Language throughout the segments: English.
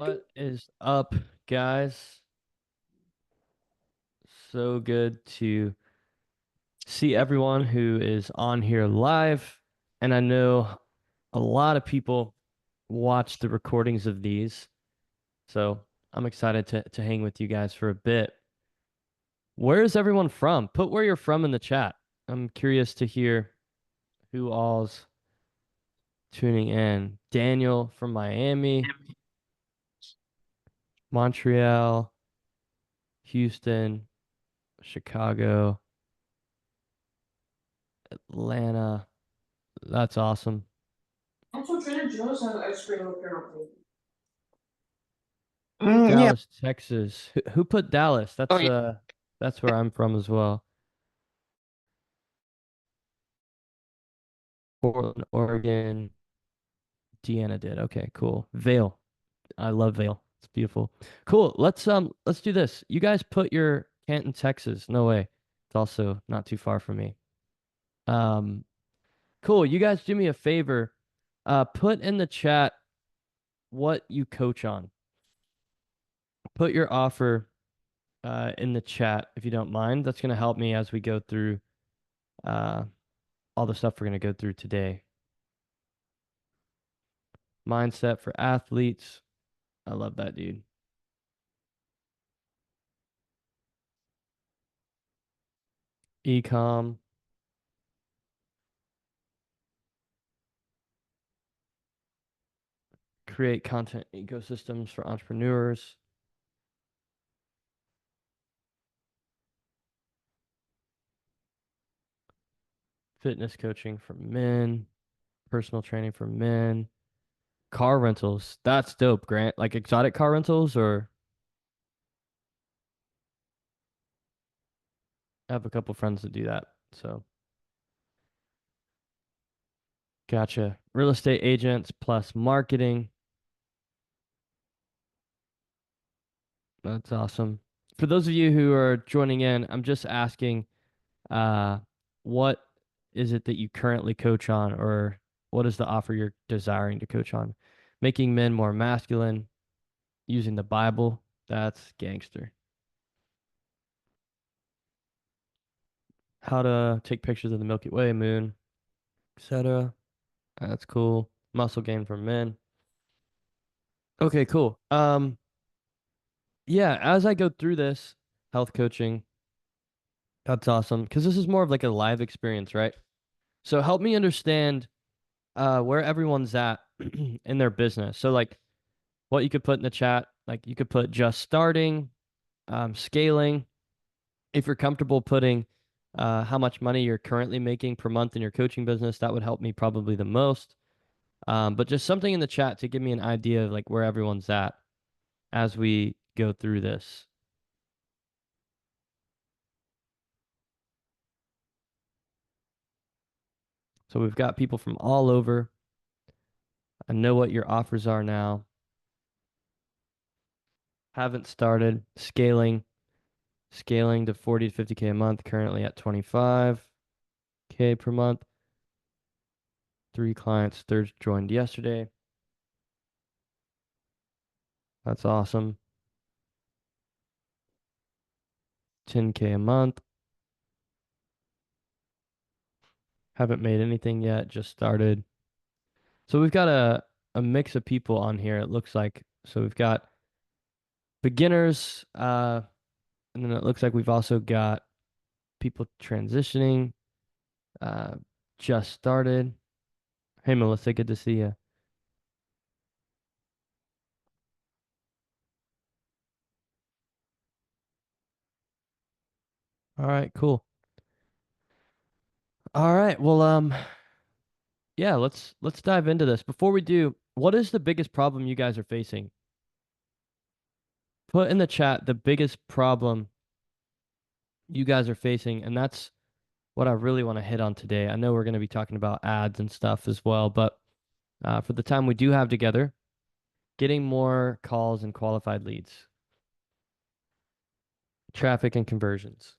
What is up, guys? So good to see everyone who is on here live. And I know a lot of people watch the recordings of these. So I'm excited to hang with you guys for a bit. Where is everyone from? Put where you're from in the chat. I'm curious to hear who all's tuning in. Daniel from Miami, Montreal, Houston, Chicago, Atlanta. That's awesome. Also, Trader Joe's has ice cream apparently. Yeah. Dallas, Texas. Who put Dallas? Oh, yeah. That's where I'm from as well. Portland, Oregon. Deanna did. Okay, cool. Vale. I love Vale. It's beautiful. Cool. Let's do this. You guys put your Canton, Texas. No way. It's also not too far from me. Um, cool. You guys do me a favor. Put in the chat what you coach on. Put your offer in the chat if you don't mind. That's gonna help me as we go through uh all the stuff we're going to go through today. Mindset for athletes. I love that, dude. Ecom. Create content ecosystems for entrepreneurs. Fitness coaching for men. Personal training for men. Car rentals. That's dope, Grant. Like exotic car rentals, or I have a couple friends that do that. So gotcha. Real estate agents plus marketing. That's awesome. For those of you who are joining in, I'm just asking Uh, what is it that you currently coach on, or what is the offer you're desiring to coach on? Making men more masculine, using the Bible. That's gangster. How to take pictures of the Milky Way, moon, etc. That's cool. Muscle gain for men. Okay, cool. Yeah, as I go through this health coaching, that's awesome because this is more of like a live experience, right? So help me understand where everyone's at in their business. So like what you could put in the chat. Like you could put just starting, scaling. If you're comfortable putting how much money you're currently making per month in your coaching business, that would help me probably the most. But just something in the chat to give me an idea of like where everyone's at as we go through this. So we've got people from all over. I know what your offers are now. Haven't started scaling to 40 to 50K a month, currently at 25K per month. 3 clients, third joined yesterday. That's awesome. 10K a month. Haven't made anything yet, just started. So we've got a mix of people on here, it looks like. So we've got beginners, and then it looks like we've also got people transitioning, uh, just started. Hey, Melissa, good to see you. All right, cool. All right, well, yeah, let's dive into this. Before we do, what is the biggest problem you guys are facing? Put in the chat the biggest problem you guys are facing, and that's what I really want to hit on today. I know we're going to be talking about ads and stuff as well, but for the time we do have together, getting more calls and qualified leads, traffic and conversions.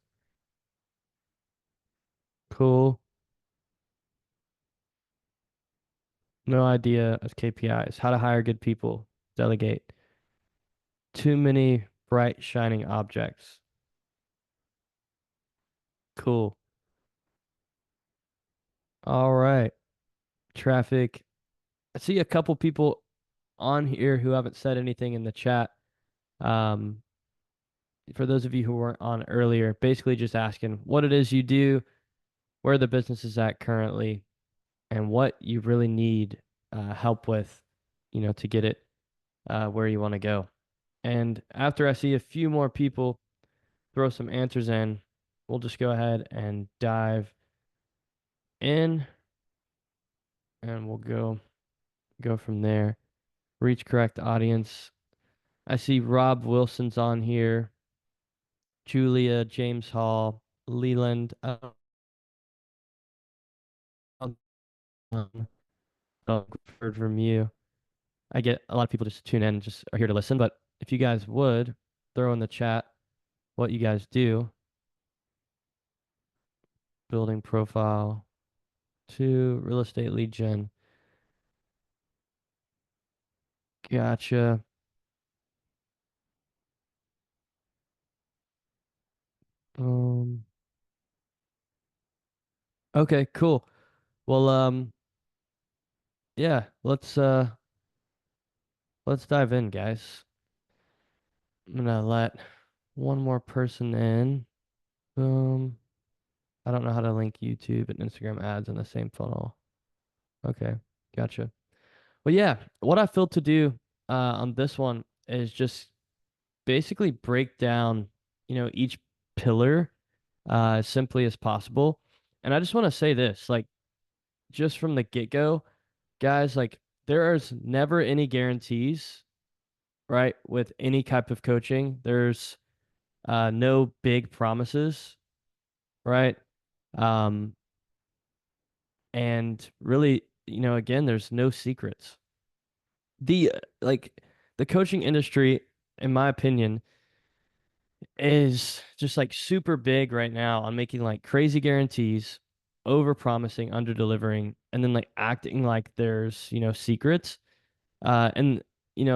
Cool. No idea of KPIs. How to hire good people. Delegate. Too many bright, shining objects. Cool. All right. Traffic. I see a couple people on here who haven't said anything in the chat. Um, for those of you who weren't on earlier, basically just asking what it is you do, where the business is at currently, and what you really need help with, to get it where you want to go. And after I see a few more people throw some answers in, we'll just go ahead and dive in, and we'll go from there. Reach correct audience. I see Rob Wilson's on here, Julia, James Hall, Leland. Heard from you. I get a lot of people just tune in and just are here to listen, but if you guys would throw in the chat what you guys do, building profile to real estate lead gen. Gotcha. Um, okay, cool. Well, yeah, let's dive in, guys. I'm gonna let one more person in. Boom. I don't know how to link YouTube and Instagram ads in the same funnel. Okay, gotcha. Well, yeah, what I feel to do on this one is just basically break down, each pillar as simply as possible. And I just want to say this, like, just from the get-go, guys, like, there is never any guarantees, right? With any type of coaching, there's no big promises, right? Um, and really, again, there's no secrets. Like the coaching industry, in my opinion, is just like super big right now on making like crazy guarantees, over promising, under delivering, and then like acting like there's, secrets. And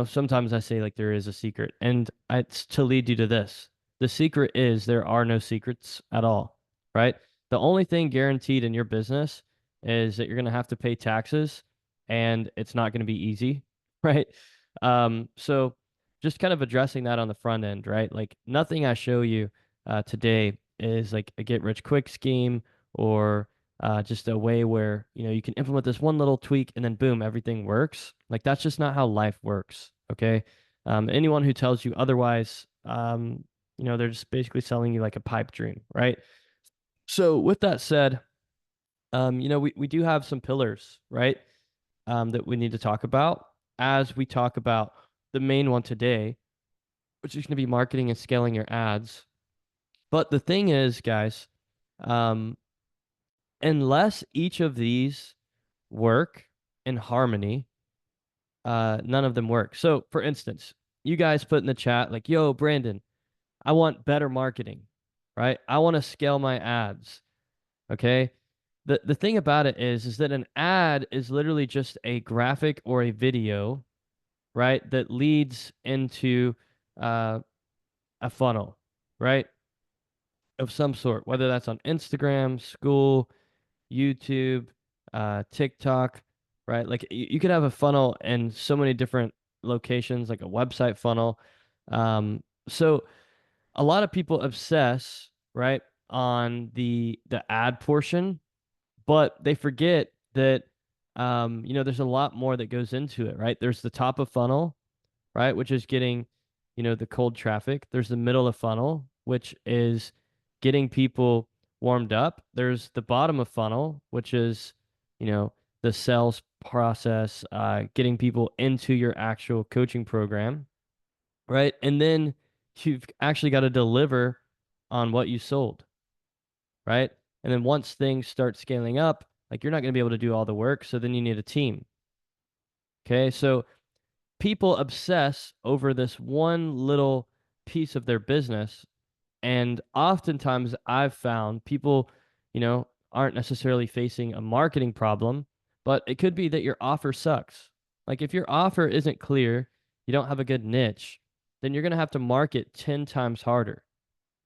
sometimes I say like there is a secret, and it's to lead you to this. The secret is there are no secrets at all, right? The only thing guaranteed in your business is that you're going to have to pay taxes, and it's not going to be easy, right? So just kind of addressing that on the front end, right? Like nothing I show you today is like a get rich quick scheme or just a way where you can implement this one little tweak and then boom, everything works. Like that's just not how life works. Okay. Anyone who tells you otherwise, they're just basically selling you like a pipe dream, right? So with that said, we do have some pillars, right? That we need to talk about as we talk about the main one today, which is going to be marketing and scaling your ads. But the thing is, guys, um, unless each of these work in harmony, none of them work. So, for instance, you guys put in the chat like, "Yo, Brandon, I want better marketing, right? I want to scale my ads." Okay. The thing about it is that an ad is literally just a graphic or a video, right, that leads into uh, a funnel, right, of some sort, whether that's on Instagram, school, YouTube, TikTok, right? Like you could have a funnel in so many different locations, like a website funnel. So a lot of people obsess, right, on the ad portion, but they forget that there's a lot more that goes into it, right? There's the top of funnel, right? Which is getting, the cold traffic. There's the middle of funnel, which is getting people warmed up. There's the bottom of funnel, which is, you know, the sales process, getting people into your actual coaching program, right? And then you've actually got to deliver on what you sold, right? And then once things start scaling up, like you're not going to be able to do all the work. So then you need a team. Okay. So people obsess over this one little piece of their business. And oftentimes I've found people, aren't necessarily facing a marketing problem, but it could be that your offer sucks. Like if your offer isn't clear, you don't have a good niche, then you're going to have to market 10 times harder,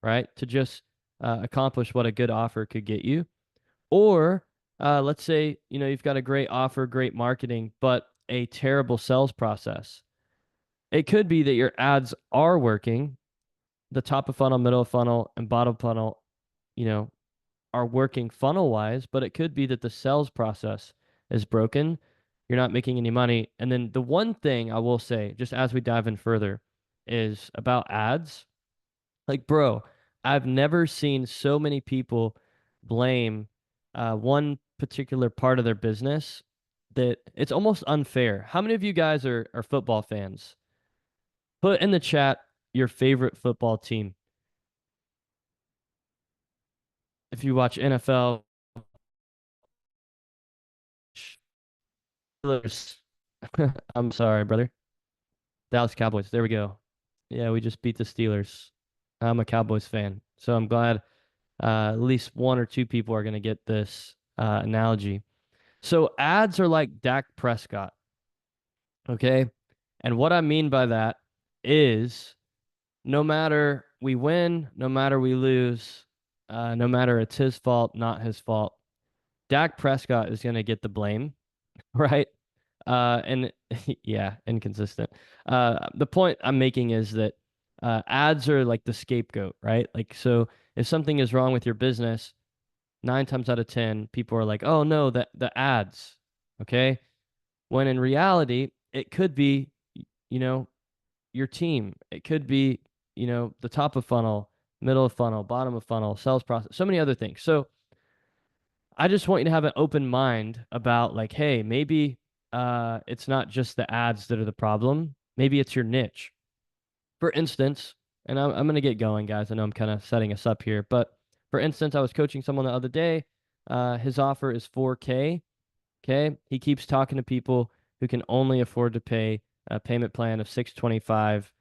right? To just accomplish what a good offer could get you. Or let's say, you've got a great offer, great marketing, but a terrible sales process. It could be that your ads are working, the top of funnel, middle of funnel, and bottom funnel, you know, are working funnel wise, but it could be that the sales process is broken. You're not making any money. And then the one thing I will say, just as we dive in further, is about ads. Like, bro, I've never seen so many people blame one particular part of their business that it's almost unfair. How many of you guys are football fans? Put in the chat your favorite football team. If you watch NFL, Steelers. I'm sorry, brother. Dallas Cowboys. There we go. Yeah, we just beat the Steelers. I'm a Cowboys fan, so I'm glad at least one or two people are going to get this analogy. So ads are like Dak Prescott, okay? And what I mean by that is no matter we win, no matter we lose, no matter it's his fault, not his fault, Dak Prescott is going to get the blame, right? And yeah, inconsistent. The point I'm making is that ads are like the scapegoat, right? Like, so if something is wrong with your business, 9 times out of 10, people are like, oh no, the ads, okay? When in reality, it could be, you know, your team. It could be, the top of funnel, middle of funnel, bottom of funnel, sales process, so many other things. So I just want you to have an open mind about like, hey, maybe it's not just the ads that are the problem. Maybe it's your niche. For instance, and I'm going to get going, guys. I know I'm kind of setting us up here, but for instance, I was coaching someone the other day. His offer is 4K. Okay. He keeps talking to people who can only afford to pay a payment plan of 625,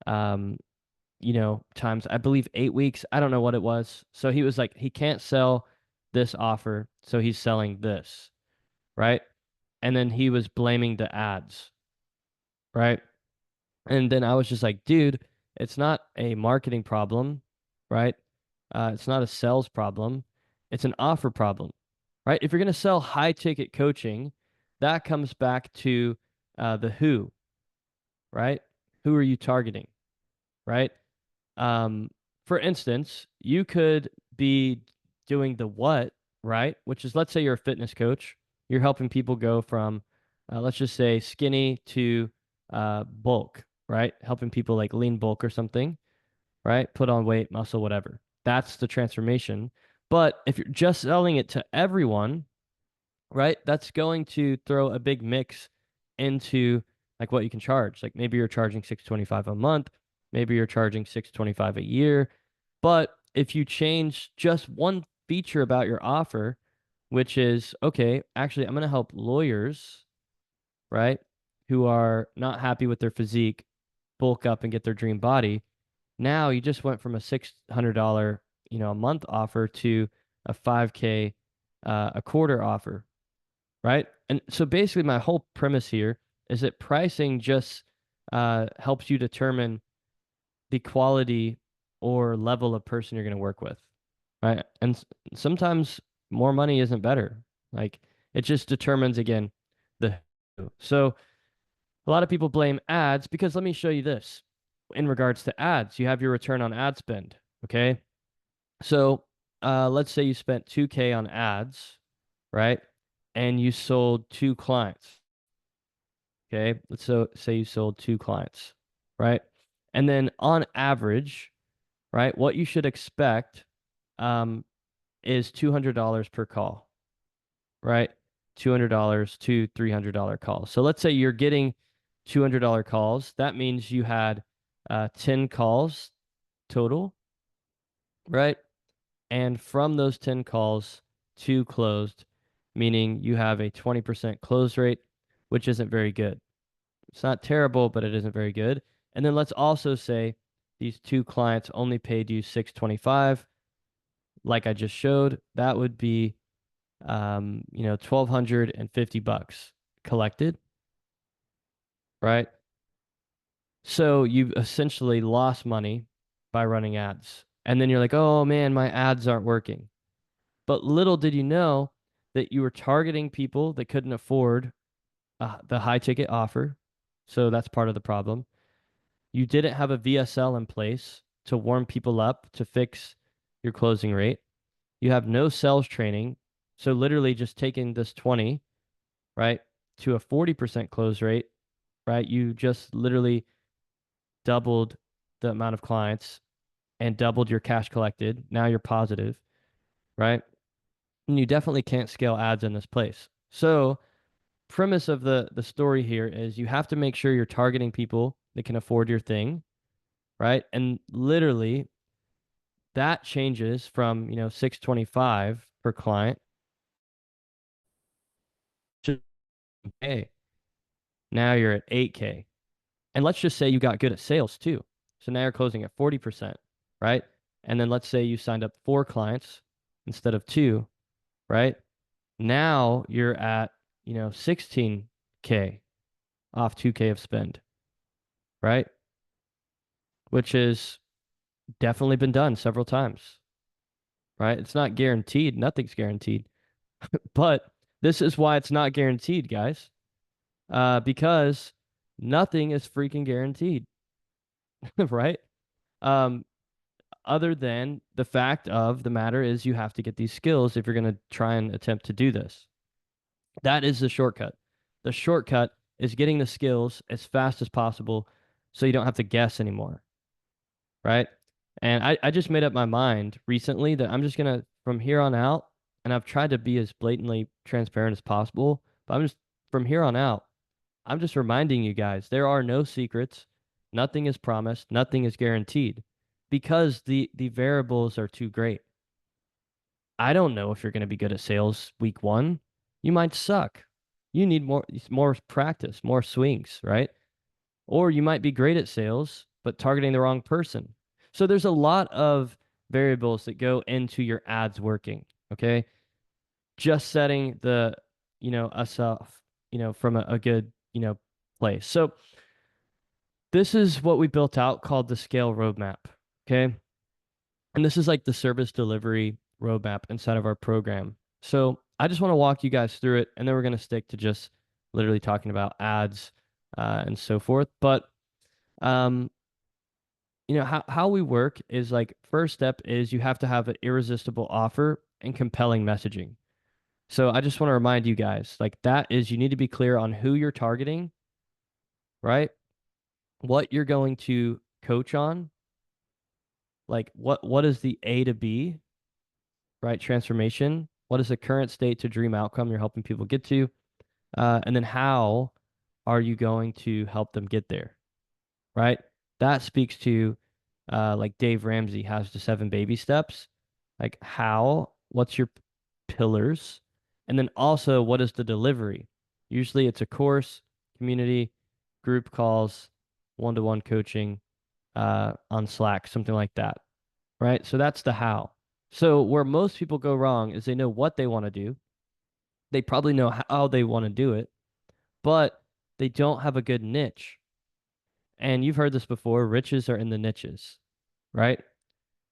um, times, I believe 8 weeks. I don't know what it was. So he was like, he can't sell this offer. So he's selling this. Right. And then he was blaming the ads. Right. And then I was just like, dude, it's not a marketing problem. Right. It's not a sales problem. It's an offer problem. Right. If you're going to sell high ticket coaching, that comes back to the who. Right. Who are you targeting? Right. Um, for instance, you could be doing the what, right? Which is, let's say you're a fitness coach. You're helping people go from, let's just say, skinny to bulk, right? Helping people like lean bulk or something, right? Put on weight, muscle, whatever. That's the transformation. But if you're just selling it to everyone, right? That's going to throw a big mix into like what you can charge. Like maybe you're charging 625 a month, maybe you're charging 625 a year. But if you change just one feature about your offer, which is, okay, actually I'm going to help lawyers, right, who are not happy with their physique, bulk up and get their dream body. Now you just went from a $600, a month offer to a 5K a quarter offer, right? And so basically, my whole premise here is that pricing just helps you determine the quality or level of person you're going to work with, right? And sometimes more money isn't better. Like it just determines again the who. So a lot of people blame ads because let me show you this. In regards to ads, you have your return on ad spend. Okay. So let's say you spent 2K on ads, right? And you sold two clients. Okay. So say you sold two clients, right? And then on average, right, what you should expect um, is $200 per call, right? $200 to $300 calls. So let's say you're getting $200 calls. That means you had 10 calls total, right? And from those 10 calls, two closed, meaning you have a 20% close rate, which isn't very good. It's not terrible, but it isn't very good. And then let's also say these two clients only paid you 625, like I just showed. That would be 1,250 bucks collected, right? So you essentially lost money by running ads. And then you're like, oh man, my ads aren't working. But little did you know that you were targeting people that couldn't afford the high ticket offer. So that's part of the problem. You didn't have a VSL in place to warm people up to fix your closing rate. You have no sales training. So literally just taking this 20, right, to a 40% close rate, right? You just literally doubled the amount of clients and doubled your cash collected. Now you're positive, right? And you definitely can't scale ads in this place. So, premise of the story here is you have to make sure you're targeting people that can afford your thing, right? And literally that changes from, 625 per client to hey, now you're at 8K. And let's just say you got good at sales too. So now you're closing at 40%, right? And then let's say you signed up 4 clients instead of 2, right? Now you're at, 16K off 2K of spend, right? Which is definitely been done several times, right? It's not guaranteed. Nothing's guaranteed. But this is why it's not guaranteed, guys. Because nothing is freaking guaranteed, right? Um, other than the fact of the matter is you have to get these skills if you're going to try and attempt to do this. That is the shortcut. The shortcut is getting the skills as fast as possible so you don't have to guess anymore, right? And I just made up my mind recently that I'm just gonna from here on out, and I've tried to be as blatantly transparent as possible, but I'm just from here on out, I'm just reminding you guys there are no secrets, nothing is promised, nothing is guaranteed, because the variables are too great. I don't know if you're gonna be good at sales week one. You might suck. You need more practice, more swings, right? Or you might be great at sales, but targeting the wrong person. So there's a lot of variables that go into your ads working. Okay. Just setting us up, from a good, place. So this is what we built out called the scale roadmap. Okay. And this is like the service delivery roadmap inside of our program. So I just want to walk you guys through it, and then we're going to stick to just literally talking about ads and so forth. But um, how we work is like first step is you have to have an irresistible offer and compelling messaging. So I just want to remind you guys, like that is you need to be clear on who you're targeting, right? What you're going to coach on, like what is the A to B, right? Transformation. What is the current state to dream outcome you're helping people get to? And then how are you going to help them get there? Right? That speaks to like Dave Ramsey has the 7 baby steps. Like how, what's your pillars? And then also what is the delivery? Usually it's a course, community, group calls, one-to-one coaching on Slack, something like that. Right? So that's the how. So where most people go wrong is they know what they want to do. They probably know how they want to do it, but they don't have a good niche. And you've heard this before, riches are in the niches, right?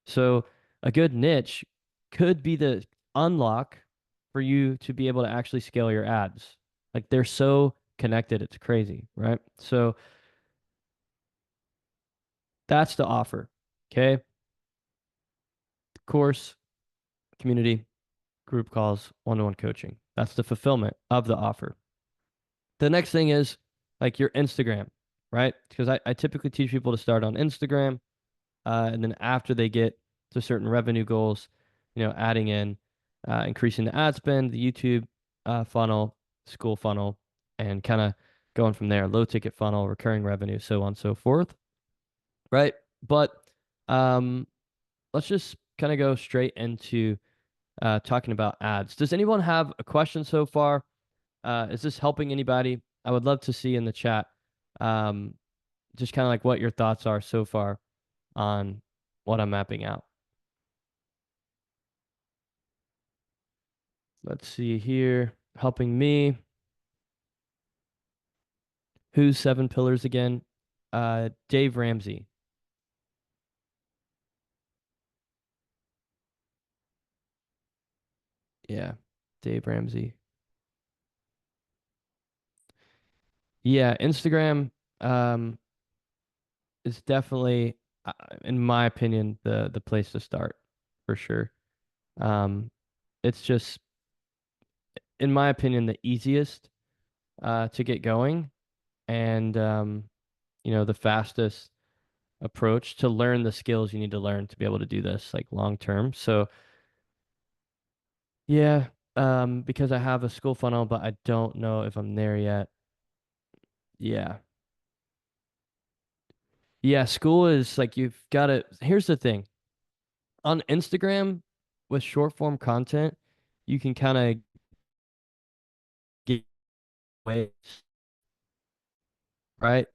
So a good niche could be the unlock for you to be able to actually scale your ads. Like they're so connected, it's crazy, right? So that's the offer. Okay. Course, community, group calls, one-to-one coaching. That's the fulfillment of the offer. The next thing is like your Instagram, right? Because I typically teach people to start on Instagram. And then after they get to certain revenue goals, adding in, increasing the ad spend, the YouTube funnel, school funnel, and kind of going from there, low ticket funnel, recurring revenue, so on and so forth, right? But um, let's just kind of go straight into talking about ads. Does anyone have a question so far? Is this helping anybody? I would love to see in the chat, um, just kind of like what your thoughts are so far on what I'm mapping out. Let's see here. Helping me. Who's 7 pillars again? Dave Ramsey. Yeah, Dave Ramsey. Yeah, Instagram um is definitely, in my opinion, the place to start for sure. Um, it's just, in my opinion, the easiest to get going, and the fastest approach to learn the skills you need to learn to be able to do this like long term. So yeah, because I have a school funnel, but I don't know if I'm there yet. Yeah. Yeah, school is like you've got to, here's the thing. On Instagram with short form content, you can kind of get away, right?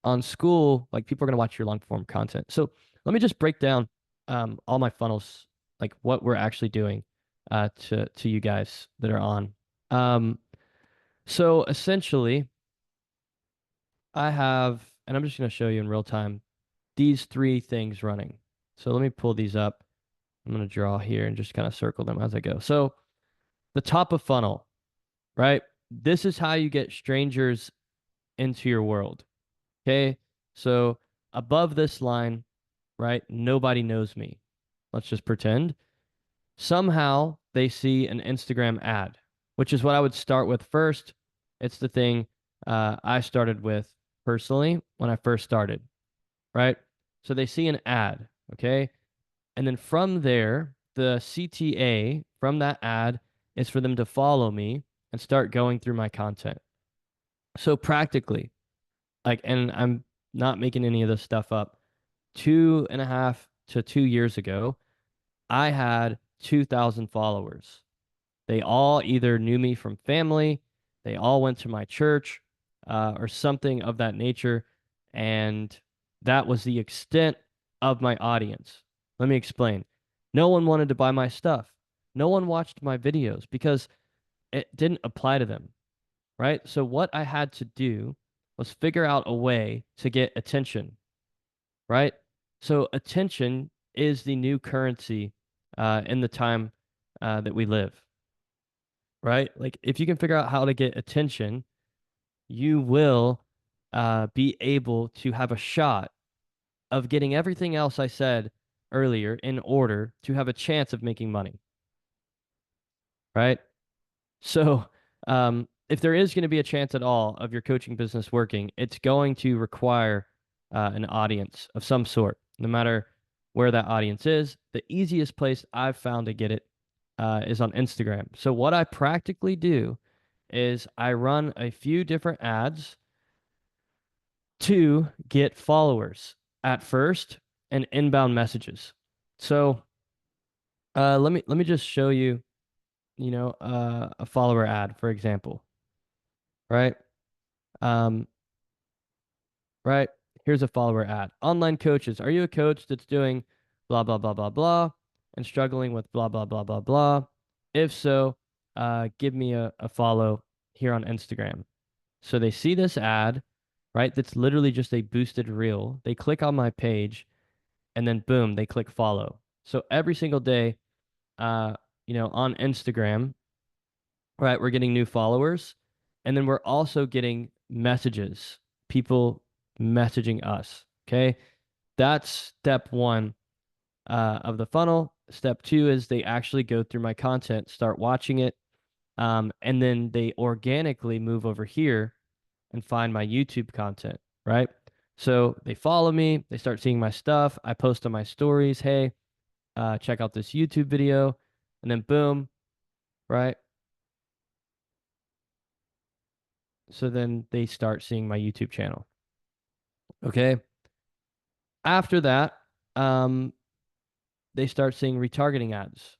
On school, like people are gonna watch your long form content. So let me just break down all my funnels, like what we're actually doing to you guys that are on. Um, so essentially, I have, and I'm just gonna show you in real time, these three things running. So let me pull these up. I'm gonna draw here and just kind of circle them as I go. So the top of funnel, right? This is how you get strangers into your world. Okay. So above this line, right? Nobody knows me. Let's just pretend. Somehow they see an Instagram ad, which is what I would start with first. It's the thing I started with personally when I first started, right? So they see an ad, okay? And then from there, the CTA from that ad is for them to follow me and start going through my content. So practically, like, and I'm not making any of this stuff up. 2.5 to 2 years ago, I had 2,000 followers. They all either knew me from family, they all went to my church, or something of that nature. And that was the extent of my audience. Let me explain. No one wanted to buy my stuff. No one watched my videos because it didn't apply to them, right? So, what I had to do was figure out a way to get attention, right? So attention is the new currency in the time that we live, right? Like if you can figure out how to get attention, you will be able to have a shot of getting everything else I said earlier in order to have a chance of making money, right? So, if there is going to be a chance at all of your coaching business working, it's going to require an audience of some sort, no matter where that audience is. The easiest place I've found to get it is on Instagram. So, what I practically do is I run a few different ads to get followers at first and inbound messages. So, let me just show you, a follower ad, for example, right? Um, right? Here's a follower ad. Online coaches. Are you a coach that's doing blah, blah, blah, blah, blah, and struggling with blah, blah, blah, blah, blah? If so, give me a follow here on Instagram. So they see this ad, right? That's literally just a boosted reel. They click on my page and then boom, they click follow. So every single day, on Instagram, right, we're getting new followers. And then we're also getting messages, people messaging us. Okay. That's step one of the funnel. Step two is they actually go through my content, start watching it, and then they organically move over here and find my YouTube content, right? So they follow me, they start seeing my stuff. I post on my stories, hey, check out this YouTube video, and then boom, right? So then they start seeing my YouTube channel. Okay. After that, um, they start seeing retargeting ads.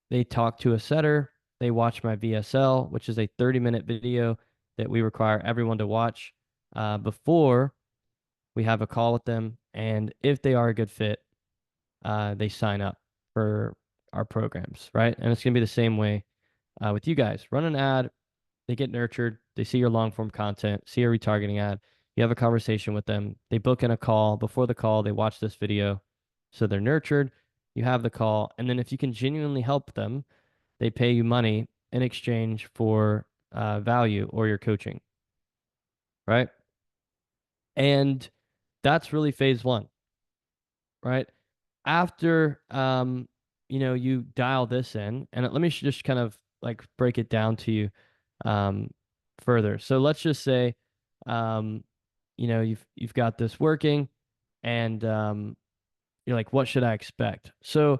They talk to a setter. They watch my VSL, which is a 30-minute video that we require everyone to watch before we have a call with them. And if they are a good fit, they sign up for our programs, right? And it's going to be the same way with you guys. Run an ad, they get nurtured, they see your long form content, see a retargeting ad. You have a conversation with them. They book in a call. Before the call, they watch this video. So they're nurtured. You have the call. And then if you can genuinely help them, they pay you money in exchange for value or your coaching, right? And that's really phase one, right? After you dial this in, and let me just kind of like break it down to you um further. So let's just say um you've got this working and you're like, what should I expect? So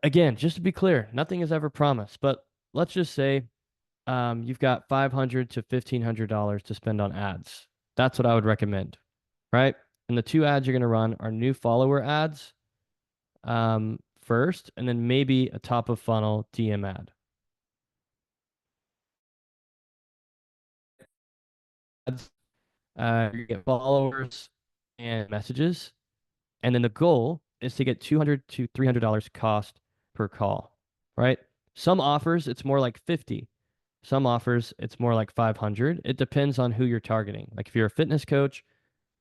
again, just to be clear, nothing is ever promised, but let's just say you've got $500 to $1,500 to spend on ads. That's what I would recommend, right? And the two ads you're going to run are new follower ads first, and then maybe a top of funnel DM ad. Ads, you get followers and messages, and then the goal is to get $200 to $300 cost per call, right? Some offers it's more like 50. Some offers it's more like 500. It depends on who you're targeting. Like if you're a fitness coach,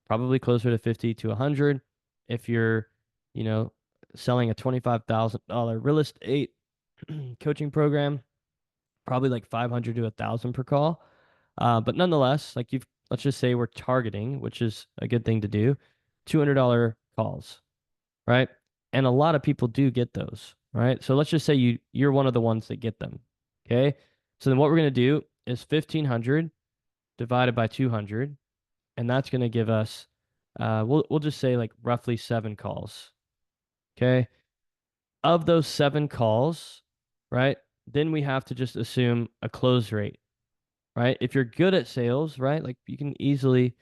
probably closer to 50 to 100. If you're, you know, selling a $25,000 real estate coaching program, probably like 500 to 1,000 per call. But nonetheless, like let's just say we're targeting, which is a good thing to do, $200 calls, right? And a lot of people do get those, right? So let's just say you're one of the ones that get them. Okay. So then what we're going to do is 1,500 divided by 200, and that's going to give us we'll just say like roughly 7 calls. Okay. Of those 7 calls, right? Then we have to just assume a close rate, right? If you're good at sales, right? Like you can easily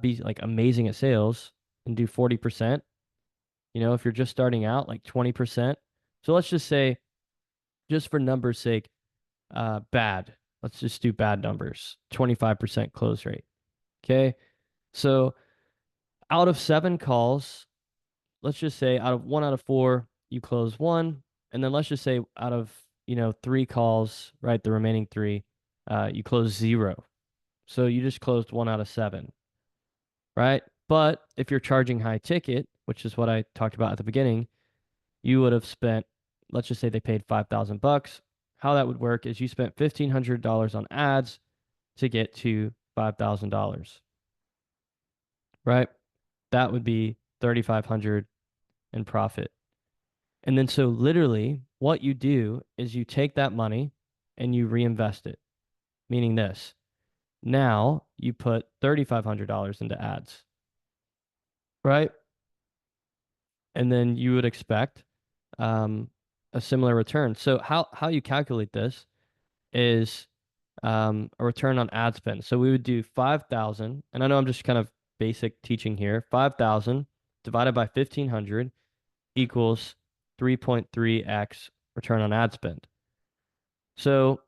be like amazing at sales and do 40%. If you're just starting out, like 20%. So let's just say, just for numbers' sake, bad. Let's just do bad numbers. 25% close rate. Okay. So out of 7 calls, let's just say out of 1 out of 4, you close one. And then let's just say out of, 3 calls, right? The remaining 3, you close 0. So you just closed 1 out of 7, right? But if you're charging high ticket, which is what I talked about at the beginning, you would have spent, let's just say they paid $5,000. How that would work is you spent $1,500 on ads to get to $5,000, right? That would be 3,500 in profit. And then so literally what you do is you take that money and you reinvest it, meaning this. Now you put $3,500 into ads, right? And then you would expect um, a similar return. So how you calculate this is a return on ad spend. So we would do 5,000, and I know I'm just kind of basic teaching here. 5,000 divided by 1,500 equals 3.3x return on ad spend. So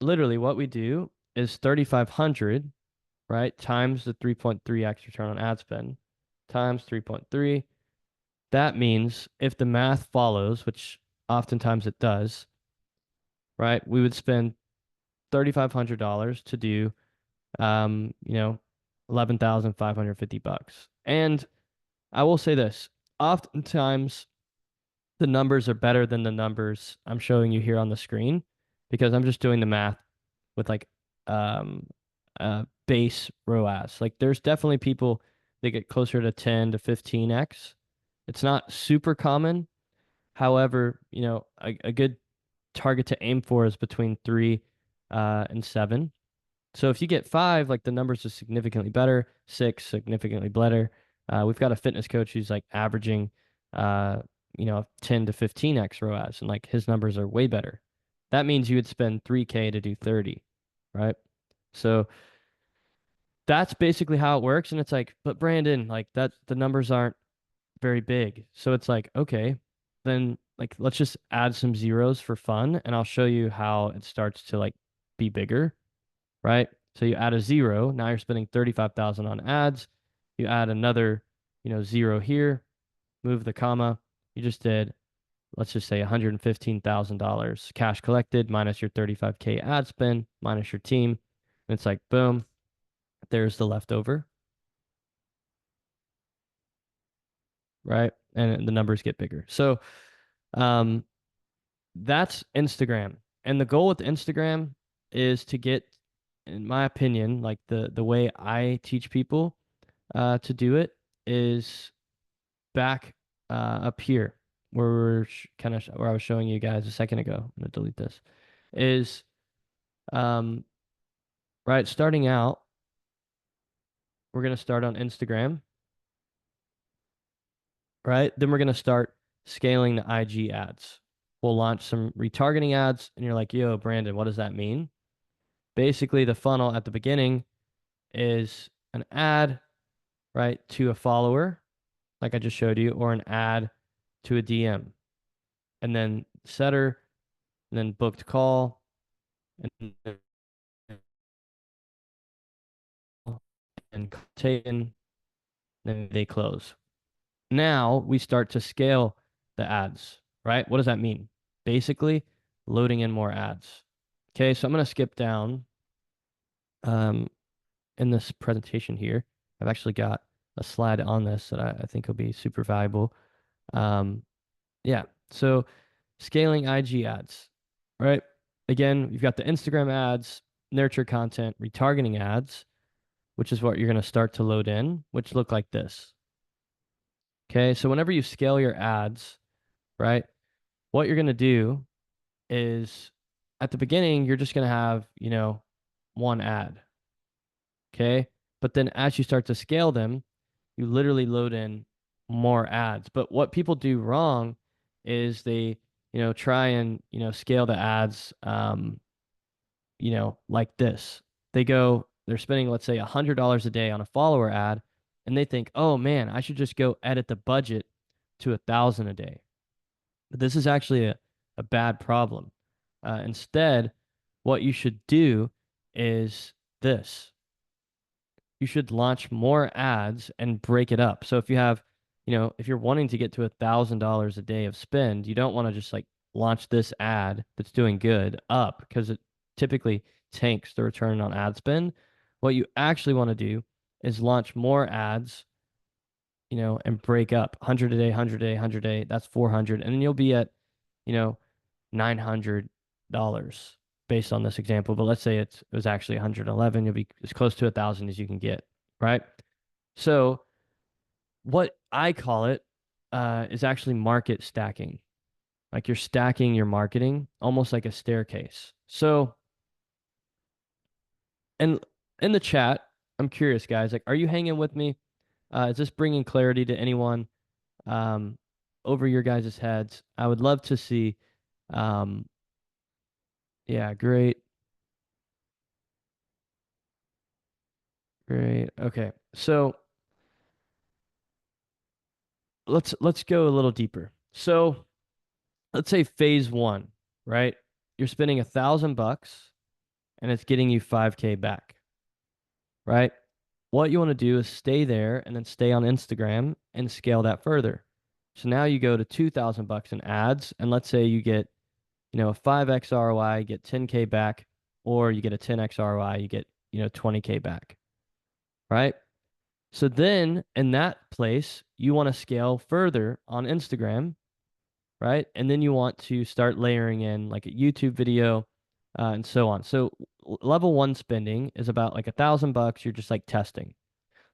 literally what we do is 3,500, right, times the 3.3x return on ad spend times 3.3. That means if the math follows, which oftentimes it does, right, we would spend $3,500 to do, um, you know, 11,550 bucks. And I will say this, oftentimes the numbers are better than the numbers I'm showing you here on the screen because I'm just doing the math with like um base ROAS. Like there's definitely people that get closer to 10 to 15x. It's not super common. However, a good target to aim for is between 3 and 7. So if you get 5, like the numbers are significantly better. 6, significantly better. We've got a fitness coach who's like averaging, 10 to 15x ROAS, and like his numbers are way better. That means you would spend 3K to do 30, right? So that's basically how it works. And it's like, but Brandon, like that, the numbers aren't very big. So it's like, okay, then like let's just add some zeros for fun, and I'll show you how it starts to like be bigger, right? So you add a 0, now you're spending 35,000 on ads. You add another, 0 here, move the comma. You just did, let's just say $115,000 cash collected minus your 35K ad spend minus your team. And it's like, boom, There's the leftover, right? And the numbers get bigger. So um, that's Instagram. And the goal with Instagram is to get, in my opinion, like the way I teach people to do it is back up here where we're kind of where I was showing you guys a second ago. I'm gonna delete this. Is um, right, starting out, we're gonna start on Instagram, right? Then we're gonna start scaling the IG ads. We'll launch some retargeting ads, and you're like, yo, Brandon, what does that mean? Basically, the funnel at the beginning is an ad, right, to a follower, like I just showed you, or an ad to a DM, and then setter, and then booked call, and taken, then they close. Now we start to scale the ads, right? What does that mean? Basically, loading in more ads. Okay, so I'm going to skip down um, in this presentation here. I've actually got a slide on this that I think will be super valuable. Um, yeah, so scaling IG ads, right? Again, you've got the Instagram ads, nurture content, retargeting ads, which is what you're going to start to load in, which look like this. Okay, so whenever you scale your ads, right, what you're going to do is at the beginning, you're just going to have, one ad. Okay. But then as you start to scale them, you literally load in more ads. But what people do wrong is they, try and, scale the ads, like this. They're spending, let's say, $100 a day on a follower ad, and they think, oh man, I should just go edit the budget to 1,000 a day. But this is actually a bad problem. Instead, what you should do is this. You should launch more ads and break it up. So if you have, if you're wanting to get to $1,000 a day of spend, you don't want to just like launch this ad that's doing good up because it typically tanks the return on ad spend. What you actually want to do is launch more ads, and break up 100 a day, 100 a day, 100 a day. That's 400. And then you'll be at, you know, $900 based on this example. But let's say it was actually 111. You'll be as close to 1,000 as you can get, right? So what I call it is actually market stacking. Like you're stacking your marketing almost like a staircase. So, and in the chat, I'm curious, guys, like, are you hanging with me? Is this bringing clarity to anyone um, over your guys' heads? I would love to see. Um, yeah, great, great. Okay, so let's go a little deeper. So let's say phase one, right? You're spending $1,000 and it's getting you 5K back, right? What you want to do is stay there and then stay on Instagram and scale that further. So now you go to $2,000 in ads, and let's say you get, a 5x ROI, you get 10K back, or you get a 10x ROI, you get, 20K back, right? So then in that place, you want to scale further on Instagram, right? And then you want to start layering in like a YouTube video and so on. So level one spending is about like $1,000. You're just like testing.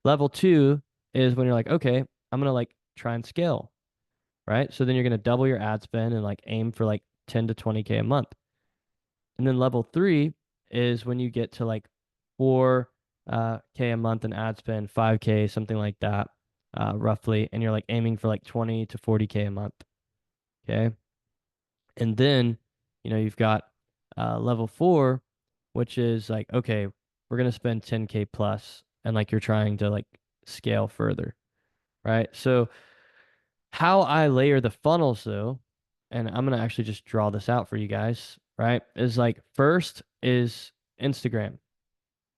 Level two is when you're like, okay, I'm gonna like try and scale, right? So then you're gonna double your ad spend and like aim for like 10 to 20K a month. And then level three is when you get to like 4 K a month in ad spend, 5K, something like that, roughly, and you're like aiming for like 20 to 40K a month. Okay. And then, you've got level four, which is like, okay, we're gonna spend 10K plus, and like you're trying to like scale further, right? So how I layer the funnels though, and I'm gonna actually just draw this out for you guys, right? Is like first is Instagram.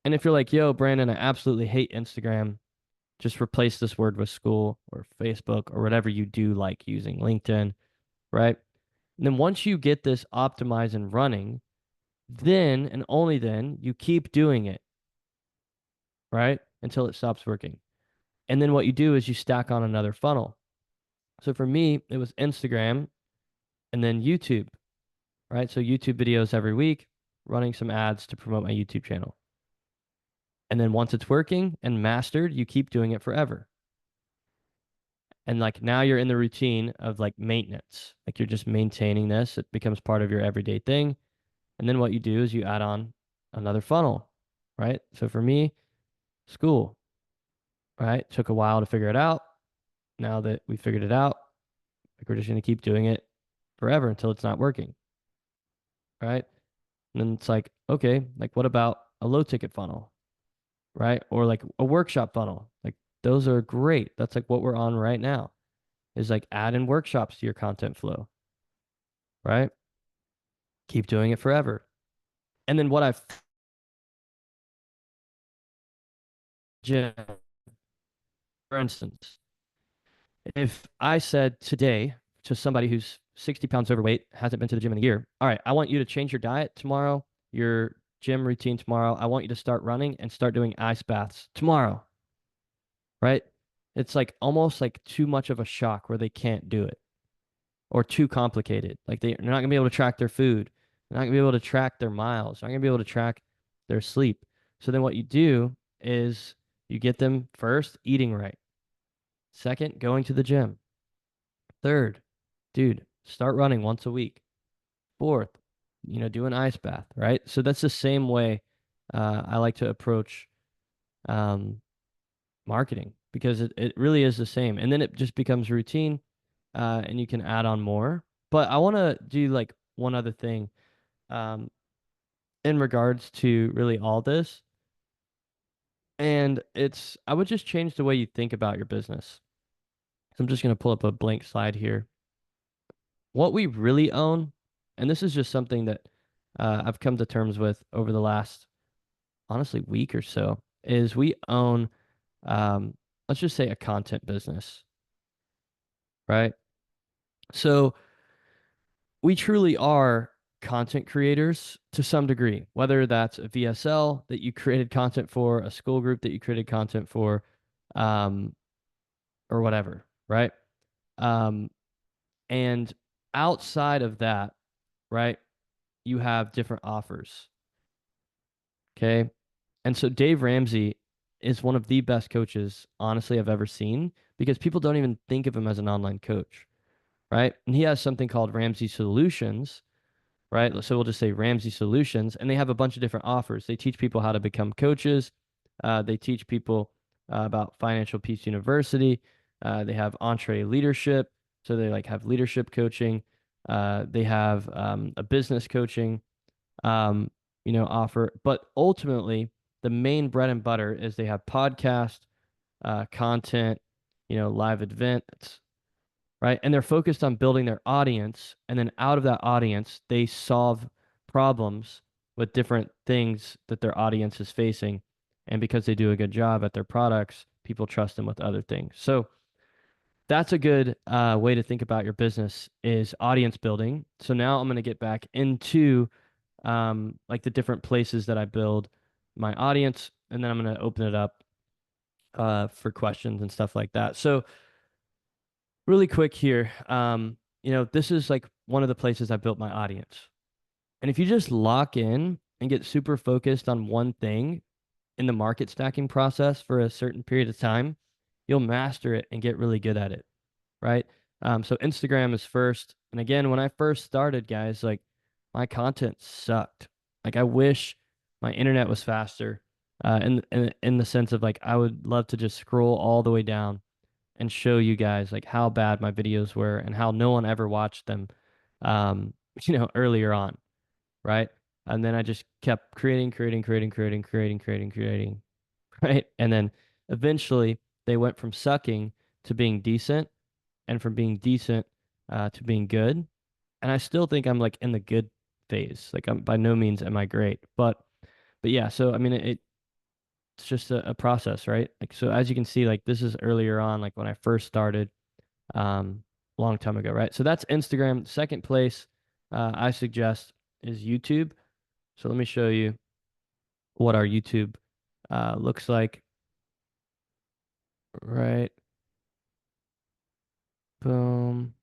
And if you're like, yo, Brandon, I absolutely hate Instagram, just replace this word with school or Facebook or whatever you do like using, LinkedIn, right? And then once you get this optimized and running, then and only then you keep doing it. right? Until it stops working. And then what you do is you stack on another funnel. So for me, it was Instagram and then YouTube, right? So YouTube videos every week, running some ads to promote my YouTube channel. And then once it's working and mastered, you keep doing it forever. And like now you're in the routine of like maintenance. Like you're just maintaining this. It becomes part of your everyday thing. And then what you do is you add on another funnel, right? So for me, school, right? Took a while to figure it out. Now that we figured it out, like we're just going to keep doing it forever until it's not working, right? And then it's like, okay, like what about a low ticket funnel, right? Or like a workshop funnel. Like those are great. That's like what we're on right now is like add in workshops to your content flow, right? Keep doing it forever. And then what I've, for instance, if I said today to somebody who's 60 pounds overweight, hasn't been to the gym in a year, all right, I want you to change your diet tomorrow, your gym routine tomorrow. I want you to start running and start doing ice baths tomorrow, right? It's like almost like too much of a shock where they can't do it or too complicated. Like they're not gonna be able to track their food. They're not gonna be able to track their miles. They're not gonna be able to track their sleep. So then what you do is you get them first eating right. Second, going to the gym. Third, dude, start running once a week. Fourth, do an ice bath, right? So that's the same way I like to approach um, marketing because it really is the same. And then it just becomes routine and you can add on more. But I want to do like one other thing um, in regards to really all this. And I would just change the way you think about your business. So I'm just going to pull up a blank slide here. What we really own, and this is just something that I've come to terms with over the last, honestly, week or so, is we own, um, let's just say a content business, right? So we truly are content creators to some degree, whether that's a VSL that you created content for, a school group that you created content for, um, or whatever, right? Um, and outside of that, right, you have different offers. Okay. And so Dave Ramsey is one of the best coaches, honestly, I've ever seen because people don't even think of him as an online coach, right? And he has something called Ramsey Solutions, right? So we'll just say Ramsey Solutions, and they have a bunch of different offers. They teach people how to become coaches. They teach people about Financial Peace University. They have Entree Leadership, so they like have leadership coaching. They have a business coaching, um, offer. But ultimately, the main bread and butter is they have podcast content, live events, right? And they're focused on building their audience. And then out of that audience, they solve problems with different things that their audience is facing. And because they do a good job at their products, people trust them with other things. So that's a good way to think about your business is audience building. So now I'm going to get back into like the different places that I build my audience, and then I'm going to open it up for questions and stuff like that. So really quick here, this is like one of the places I built my audience. And if you just lock in and get super focused on one thing in the market stacking process for a certain period of time, you'll master it and get really good at it, right? So Instagram is first. And again, when I first started, guys, like my content sucked. Like I wish my internet was faster. In the sense of like I would love to just scroll all the way down and show you guys like how bad my videos were and how no one ever watched them earlier on, right? And then I just kept creating, right? And then eventually they went from sucking to being decent and from being decent to being good. And I still think I'm like in the good phase. Like I'm by no means am I great, but yeah. So I mean, it's just a process, right? Like so, as you can see, like this is earlier on, like when I first started, um, long time ago, right? So that's Instagram. Second place, I suggest is YouTube. So let me show you what our YouTube looks like, right? Boom.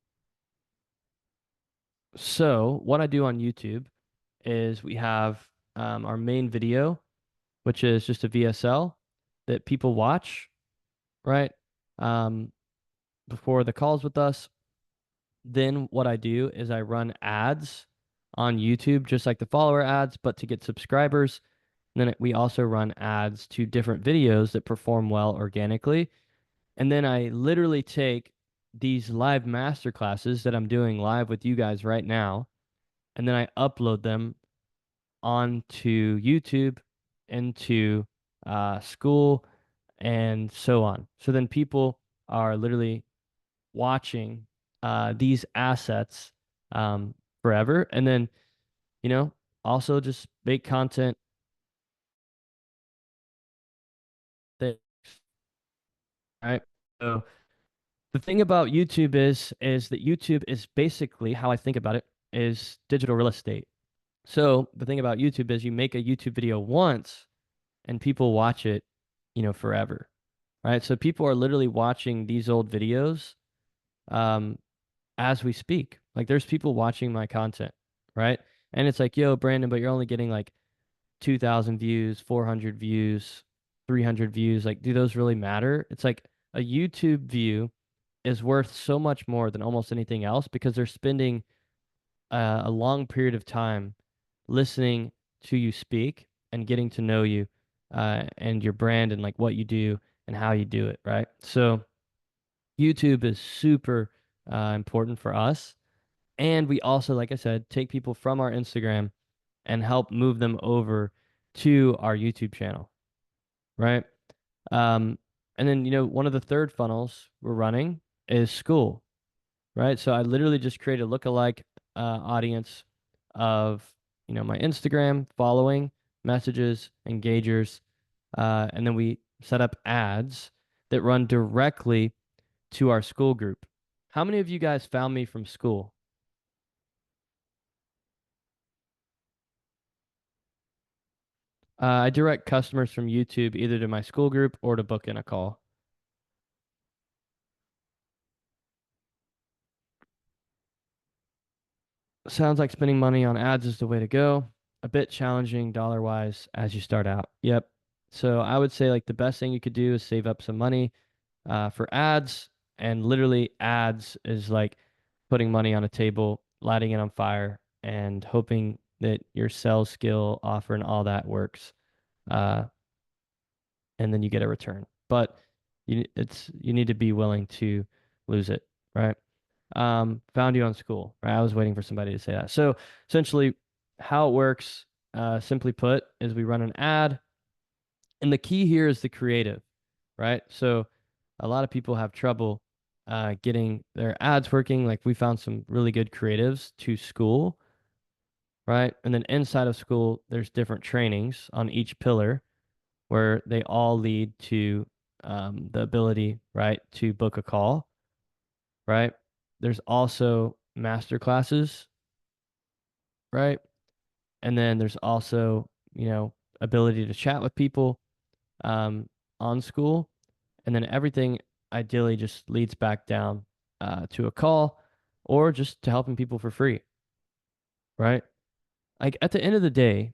So what I do on YouTube is we have our main video, which is just a VSL that people watch, right? Um, before the calls with us. Then what I do is I run ads on YouTube, just like the follower ads, but to get subscribers. And then we also run ads to different videos that perform well organically. And then I literally take these live masterclasses that I'm doing live with you guys right now, and then I upload them onto YouTube, into school, and so on. So then people are literally watching these assets um, forever. And then, you know, also just make content that, right? So the thing about YouTube is that YouTube is basically how I think about it is digital real estate. So the thing about YouTube is you make a YouTube video once and people watch it, forever, right? So people are literally watching these old videos um, as we speak. Like there's people watching my content, right? And it's like, yo, Brandon, but you're only getting like 2,000 views, 400 views, 300 views. Like, do those really matter? It's like a YouTube view is worth so much more than almost anything else because they're spending a long period of time listening to you speak and getting to know you and your brand and like what you do and how you do it, right? So YouTube is super important for us. And we also, like I said, take people from our Instagram and help move them over to our YouTube channel, right? Um, and then, one of the third funnels we're running is school, right? So I literally just create a lookalike audience of, my Instagram following, messages, engagers, and then we set up ads that run directly to our school group. How many of you guys found me from school? I direct customers from YouTube either to my school group or to book in a call. Sounds like spending money on ads is the way to go. A bit challenging dollar wise as you start out. Yep. So I would say like the best thing you could do is save up some money for ads. And literally, ads is like putting money on a table, lighting it on fire, and hoping that your sales skill, offer, and all that works. Uh, and then you get a return. But you need to be willing to lose it, right? Found you on school, right? I was waiting for somebody to say that. So essentially, how it works, simply put, is we run an ad, and the key here is the creative, right? So a lot of people have trouble getting their ads working. Like we found some really good creatives to school, right? And then inside of school, there's different trainings on each pillar where they all lead to the ability, right, to book a call, right? There's also master classes, right? And then there's also, ability to chat with people um, on school. And then everything ideally just leads back down to a call or just to helping people for free, right? Like at the end of the day,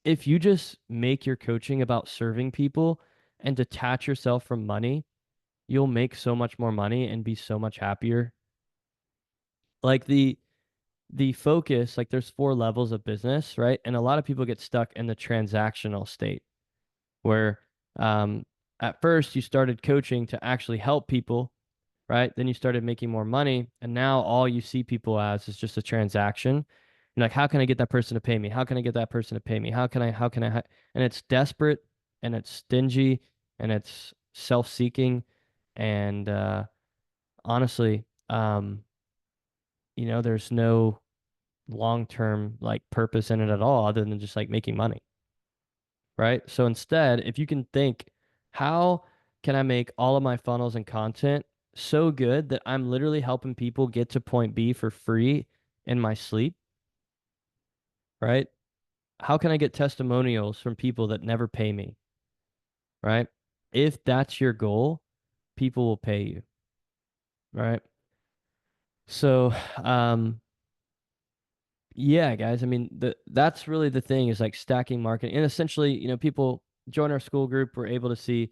if you just make your coaching about serving people and detach yourself from money, you'll make so much more money and be so much happier. Like the focus, like there's four levels of business, right? And a lot of people get stuck in the transactional state where um, at first you started coaching to actually help people, right? Then you started making more money, and now all you see people as is just a transaction. You're like, how can I get that person to pay me? How can I get that person to pay me? How can I, and it's desperate and it's stingy and it's self-seeking. And honestly, there's no long-term like purpose in it at all other than just like making money, right? So instead, if you can think, how can I make all of my funnels and content so good that I'm literally helping people get to point B for free in my sleep, right? How can I get testimonials from people that never pay me? right? If that's your goal, people will pay you, right? So, yeah, guys, I mean, that's really the thing is like stacking marketing. And essentially, people join our school group, we're able to see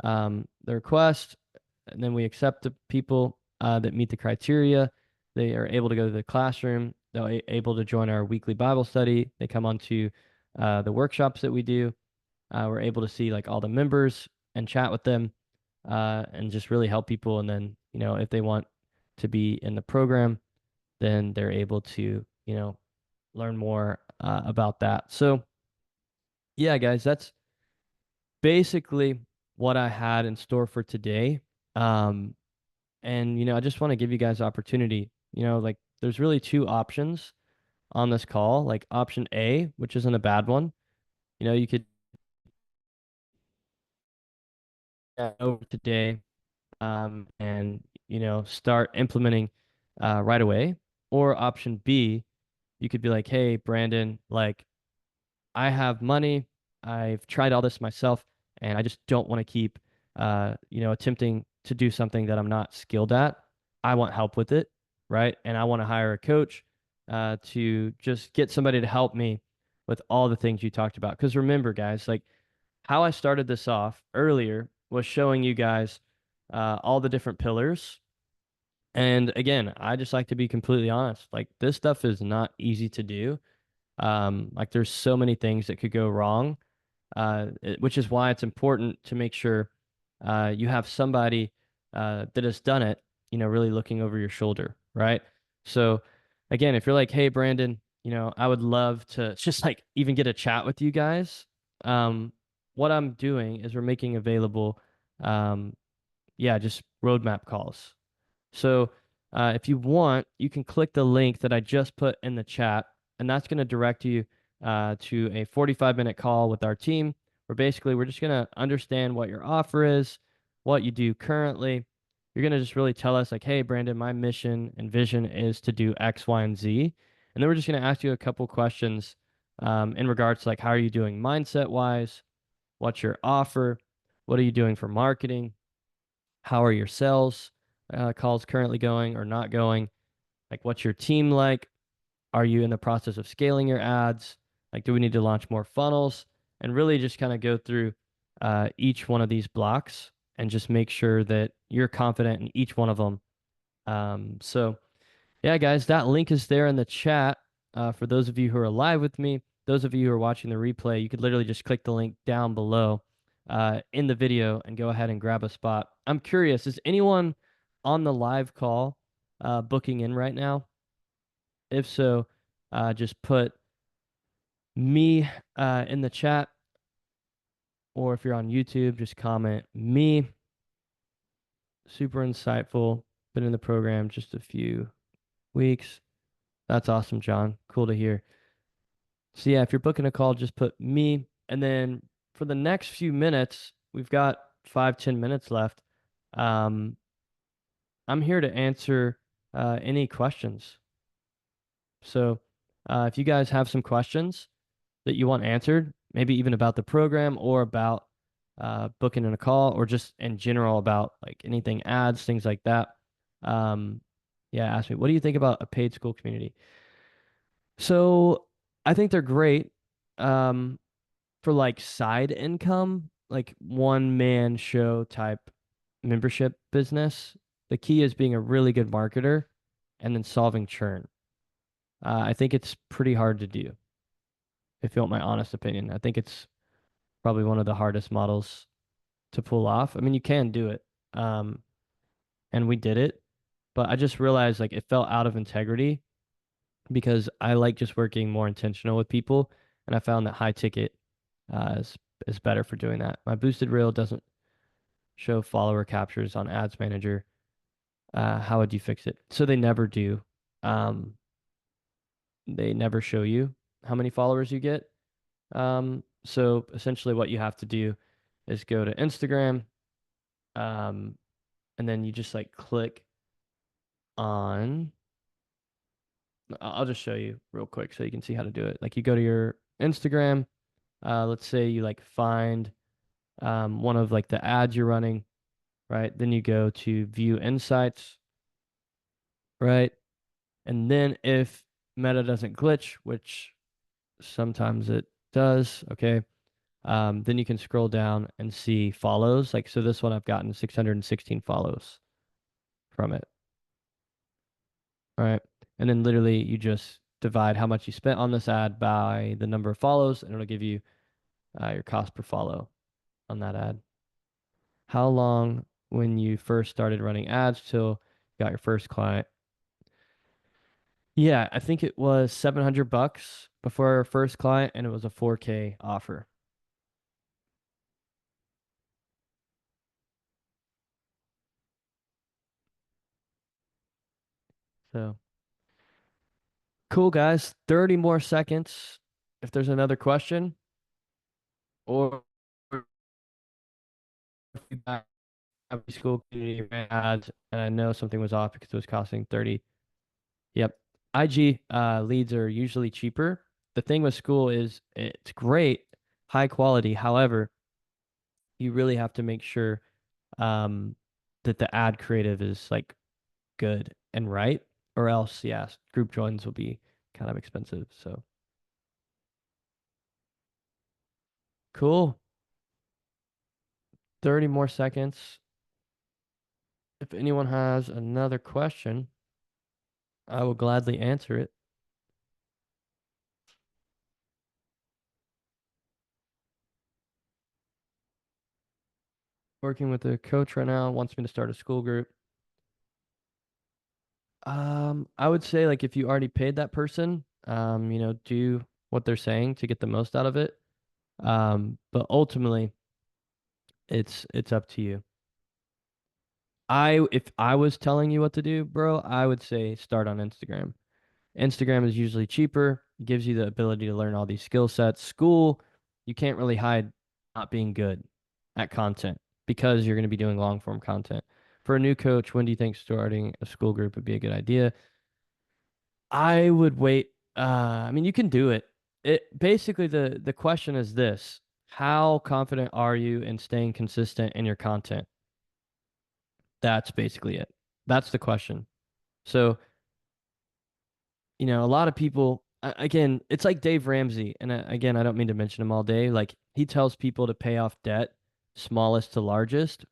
the request, and then we accept the people that meet the criteria. They are able to go to the classroom. They're able to join our weekly Bible study. They come on to the workshops that we do. We're able to see like all the members and chat with them and just really help people. And then, if they want to be in the program, then they're able to, learn more about that. So, yeah, guys, that's basically what I had in store for today. Um, and, I just want to give you guys opportunity. Like there's really two options on this call. Like option A, which isn't a bad one. You could over today and start implementing right away. Or option B, you could be like, hey, Brandon, like I have money, I've tried all this myself, and I just don't want to keep attempting to do something that I'm not skilled at. I want help with it, right? And I want to hire a coach to just get somebody to help me with all the things you talked about. Because remember, guys, like how I started this off earlier was showing you guys all the different pillars. And again, I just like to be completely honest. Like this stuff is not easy to do. Like there's so many things that could go wrong, which is why it's important to make sure you have somebody that has done it, really looking over your shoulder, right? So again, if you're like, hey, Brandon, I would love to just like even get a chat with you guys. Um, what I'm doing is we're making available, um, yeah, just roadmap calls. So if you want, you can click the link that I just put in the chat, and that's going to direct you to a 45-minute call with our team, where basically we're just going to understand what your offer is, what you do currently. You're going to just really tell us, like, hey, Brandon, my mission and vision is to do X, Y, and Z. And then we're just going to ask you a couple questions in regards to, like, how are you doing mindset wise? What's your offer? What are you doing for marketing? How are your sales calls currently going or not going? Like, what's your team like? Are you in the process of scaling your ads? Like, do we need to launch more funnels? And really just kind of go through each one of these blocks and just make sure that you're confident in each one of them. So, yeah, guys, that link is there in the chat. For those of you who are live with me, those of you who are watching the replay, you could literally just click the link down below in the video and go ahead and grab a spot. I'm curious, is anyone on the live call booking in right now? If so, just put me in the chat, or if you're on YouTube, just comment me. Super insightful. Been in the program just a few weeks. That's awesome, John. Cool to hear. So yeah, if you're booking a call, just put me. And then for the next few minutes, we've got 5, 10 minutes left. Um, I'm here to answer any questions. So if you guys have some questions that you want answered, maybe even about the program or about booking in a call or just in general about like anything ads, things like that. Um, yeah, ask me, what do you think about a paid school community? So I think they're great. Um, for like side income, like one man show type membership business, the key is being a really good marketer and then solving churn. I think it's pretty hard to do, if you want my honest opinion. I think it's probably one of the hardest models to pull off. I mean, you can do it. Um, and we did it, but I just realized like it felt out of integrity because I like just working more intentional with people, and I found that high ticket is better for doing that. My boosted reel doesn't show follower captures on Ads Manager. How would you fix it? So they never do. Um, they never show you how many followers you get. So essentially, what you have to do is go to Instagram, um, and then you just like click on. I'll just show you real quick so you can see how to do it. Like you go to your Instagram. Let's say you like find one of like the ads you're running, right? Then you go to view insights, right? And then if Meta doesn't glitch, which sometimes it does, okay, then you can scroll down and see follows. Like, so this one I've gotten 616 follows from it, right? And then literally you just divide how much you spent on this ad by the number of follows, and it'll give you your cost per follow on that ad. How long when you first started running ads till you got your first client? Yeah, I think it was $700 before our first client, and it was a 4K offer. So cool, guys. 30 more seconds. If there's another question or if you have a school community ran ads and I know something was off because it was costing 30. Yep. IG leads are usually cheaper. The thing with school is it's great, high quality. However, you really have to make sure um, that the ad creative is like good and right, or else, yeah, group joins will be kind of expensive. So cool. 30 more seconds. If anyone has another question, I will gladly answer it. Working with a coach right now, wants me to start a school group. I would say like if you already paid that person, do what they're saying to get the most out of it. But ultimately, it's up to you. If I was telling you what to do, bro, I would say start on Instagram. Instagram is usually cheaper, gives you the ability to learn all these skill sets. School, you can't really hide not being good at content because you're going to be doing long form content. For a new coach, when do you think starting a school group would be a good idea? I would wait. I mean, you can do it. It basically the question is this: how confident are you in staying consistent in your content? That's basically it. That's the question. So, a lot of people, again, it's like Dave Ramsey. And again, I don't mean to mention him all day. Like, he tells people to pay off debt, smallest to largest,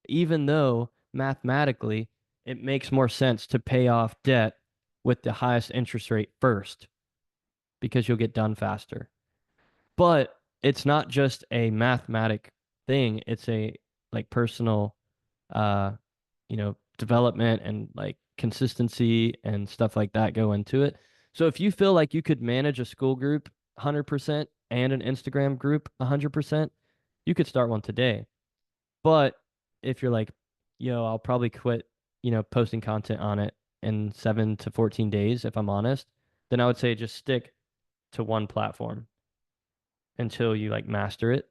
even though mathematically it makes more sense to pay off debt with the highest interest rate first because you'll get done faster. But it's not just a mathematic thing, it's a like personal uh development and like consistency and stuff like that go into it. So if you feel like you could manage a school group 100% and an Instagram group 100%, you could start one today. But if you're like, yo, I'll probably quit, posting content on it in 7 to 14 days if I'm honest, then I would say just stick to one platform until you like master it.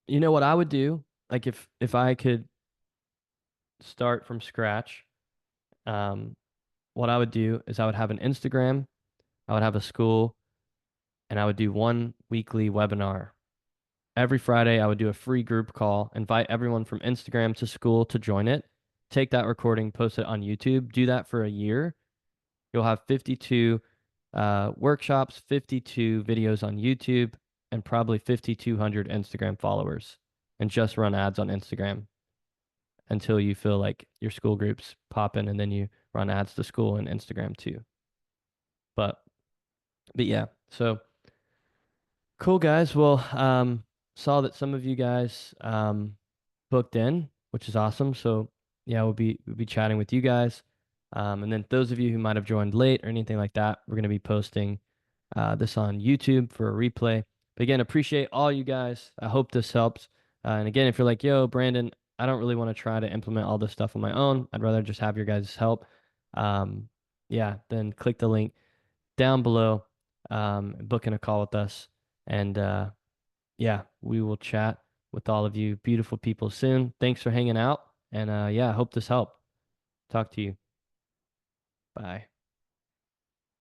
You know what I would do? Like if I could start from scratch, um, what I would do is I would have an Instagram, I would have a school, and I would do one weekly webinar. Every Friday, I would do a free group call, invite everyone from Instagram to school to join it, take that recording, post it on YouTube, do that for a year. You'll have 52 workshops, 52 videos on YouTube, and probably 5,200 Instagram followers, and just run ads on Instagram until you feel like your school group's popping, and then you run ads to school and Instagram too. But yeah, so cool guys. Well, saw that some of you guys booked in, which is awesome. So yeah, we'll be chatting with you guys. And then those of you who might have joined late or anything like that, we're gonna be posting this on YouTube for a replay. But again, appreciate all you guys. I hope this helps. And again, if you're like, yo, Brandon, I don't really want to try to implement all this stuff on my own. I'd rather just have your guys' help. Um, yeah, then click the link down below, book in a call with us. And yeah, we will chat with all of you beautiful people soon. Thanks for hanging out. And yeah, I hope this helped. Talk to you. Bye.